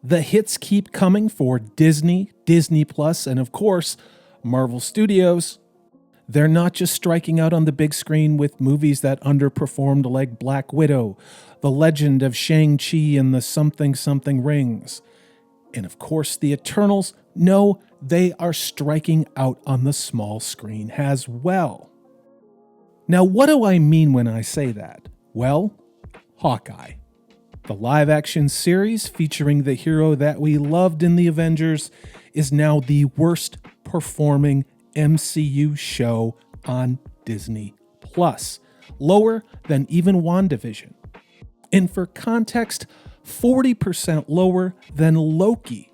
The hits keep coming for Disney, Disney Plus, and of course, Marvel Studios. They're not just striking out on the big screen with movies that underperformed like Black Widow, The Legend of Shang-Chi and the Something Something Rings, and of course the Eternals. No, they are striking out on the small screen as well. Now, what do I mean when I say that? Well, Hawkeye. The live-action series featuring the hero that we loved in the Avengers is now the worst performing MCU show on Disney+, lower than even WandaVision. And for context, 40% lower than Loki,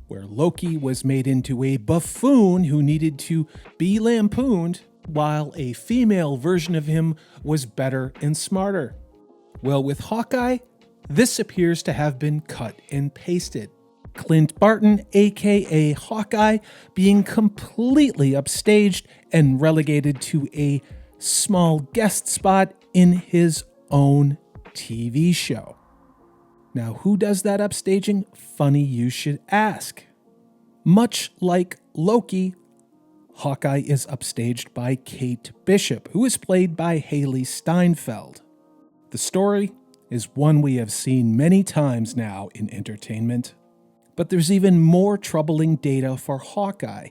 where Loki was made into a buffoon who needed to be lampooned, while a female version of him was better and smarter. Well, with Hawkeye, this appears to have been cut and pasted. Clint Barton, aka Hawkeye, being completely upstaged and relegated to a small guest spot in his own TV show. Now, who does that upstaging? Funny you should ask. Much like Loki, Hawkeye is upstaged by Kate Bishop, who is played by Haley Steinfeld. The story is one we have seen many times now in entertainment. But there's even more troubling data for Hawkeye.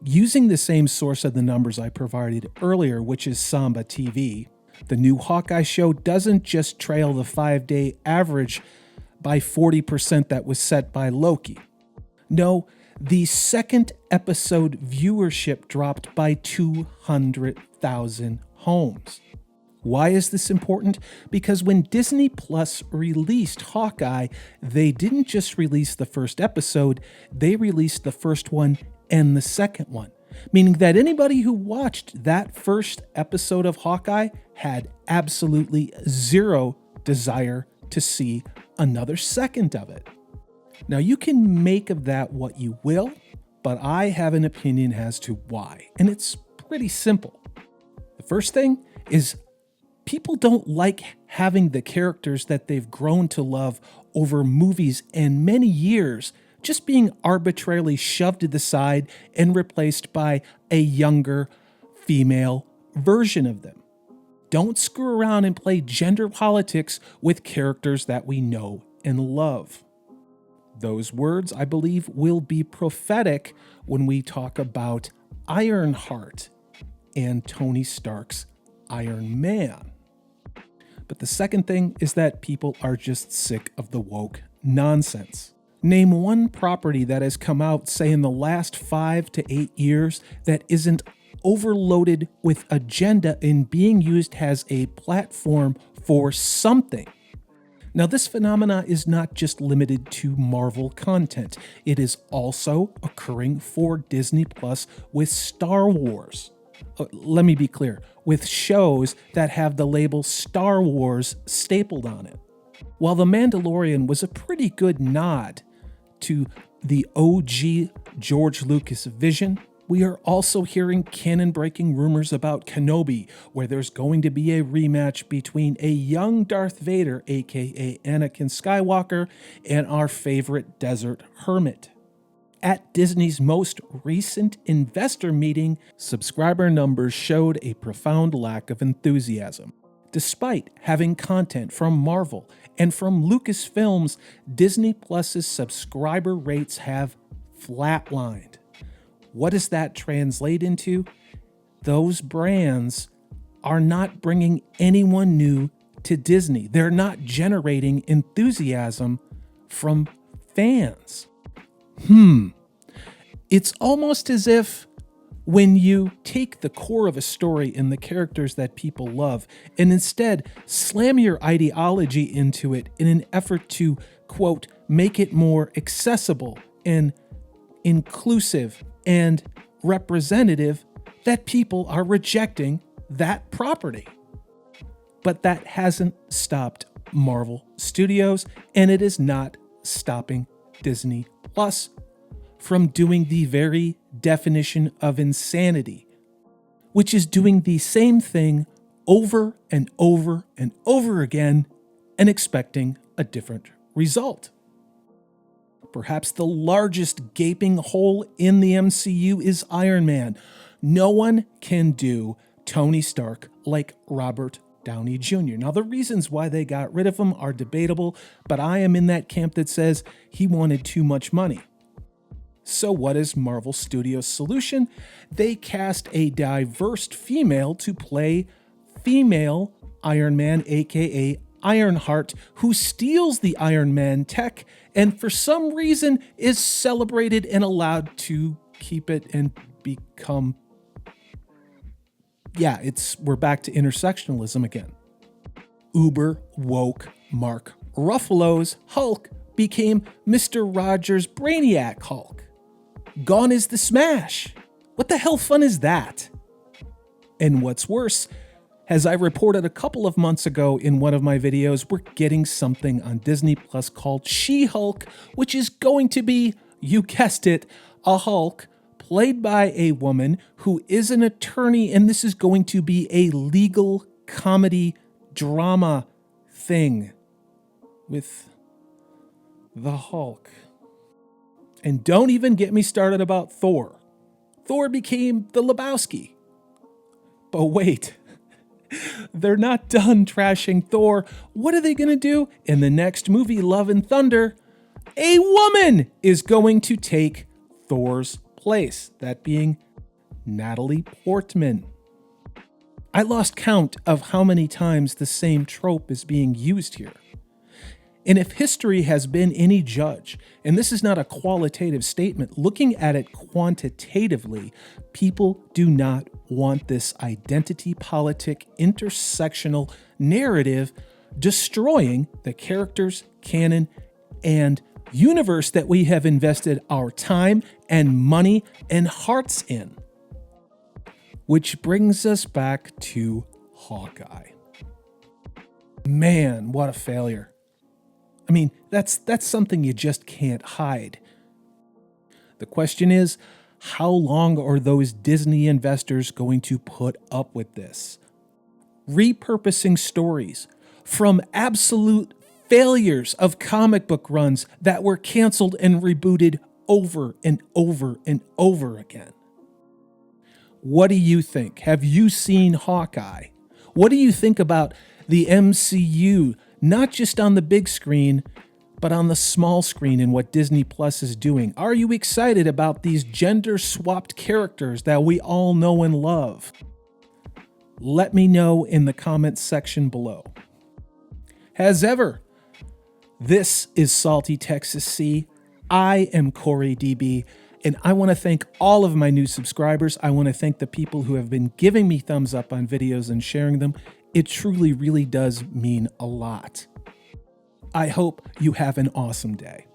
Using the same source of the numbers I provided earlier, which is Samba TV, the new Hawkeye show doesn't just trail the 5-day average by 40% that was set by Loki. No, the second episode viewership dropped by 200,000 homes. Why is this important? Because when Disney Plus released Hawkeye, they didn't just release the first episode, they released the first one and the second one. Meaning that anybody who watched that first episode of Hawkeye had absolutely zero desire to see another second of it. Now you can make of that what you will, but I have an opinion as to why, and it's pretty simple. The first thing is people don't like having the characters that they've grown to love over movies and many years just being arbitrarily shoved to the side and replaced by a younger female version of them. Don't screw around and play gender politics with characters that we know and love. Those words, I believe, will be prophetic when we talk about Ironheart and Tony Stark's Iron Man. But the second thing is that people are just sick of the woke nonsense. Name one property that has come out, say, in the last 5 to 8 years that isn't overloaded with agenda and being used as a platform for something. Now, this phenomena is not just limited to Marvel content. It is also occurring for Disney Plus with Star Wars. Let me be clear, with shows that have the label Star Wars stapled on it. While The Mandalorian was a pretty good nod to the OG George Lucas vision, we are also hearing canon-breaking rumors about Kenobi, where there's going to be a rematch between a young Darth Vader, aka Anakin Skywalker, and our favorite desert hermit. At Disney's most recent investor meeting, subscriber numbers showed a profound lack of enthusiasm. Despite having content from Marvel and from Lucasfilms, Disney Plus's subscriber rates have flatlined. What does that translate into? Those brands are not bringing anyone new to Disney. They're not generating enthusiasm from fans. It's almost as if when you take the core of a story and the characters that people love and instead slam your ideology into it in an effort to, quote, make it more accessible and inclusive and representative, that people are rejecting that property. But that hasn't stopped Marvel Studios, and it is not stopping Disney Plus from doing the very definition of insanity, which is doing the same thing over and over and over again and expecting a different result. Perhaps the largest gaping hole in the MCU is Iron Man. No one can do Tony Stark like Robert Downey Jr. Now, the reasons why they got rid of him are debatable, but I am in that camp that says he wanted too much money. So what is Marvel Studios' solution? They cast a diverse female to play female Iron Man, aka Ironheart, who steals the Iron Man tech and for some reason is celebrated and allowed to keep it and become... Yeah, we're back to intersectionalism again. Uber woke Mark Ruffalo's Hulk became Mr. Rogers' Brainiac Hulk. Gone is the Smash. What the hell fun is that? And what's worse, as I reported a couple of months ago in one of my videos, we're getting something on Disney Plus called She-Hulk, which is going to be, you guessed it, a Hulk played by a woman who is an attorney, and this is going to be a legal comedy drama thing with the Hulk. And don't even get me started about Thor. Thor became the Lebowski. But wait, they're not done trashing Thor. What are they going to do? In the next movie, Love and Thunder, a woman is going to take Thor's place, that being Natalie Portman. I lost count of how many times the same trope is being used here. And if history has been any judge, and this is not a qualitative statement, looking at it quantitatively, people do not want this identity politic intersectional narrative destroying the characters, canon, and universe that we have invested our time and money and hearts in. Which brings us back to Hawkeye. Man, what a failure. I mean, that's something you just can't hide. The question is, how long are those Disney investors going to put up with this? Repurposing stories from absolute failures of comic book runs that were canceled and rebooted over and over and over again. What do you think? Have you seen Hawkeye? What do you think about the MCU, not just on the big screen, but on the small screen and what Disney Plus is doing? Are you excited about these gender-swapped characters that we all know and love? Let me know in the comments section below. As ever, this is Salty Texas C. I am Corey DB, and I want to thank all of my new subscribers. I want to thank the people who have been giving me thumbs up on videos and sharing them. It truly, really does mean a lot. I hope you have an awesome day.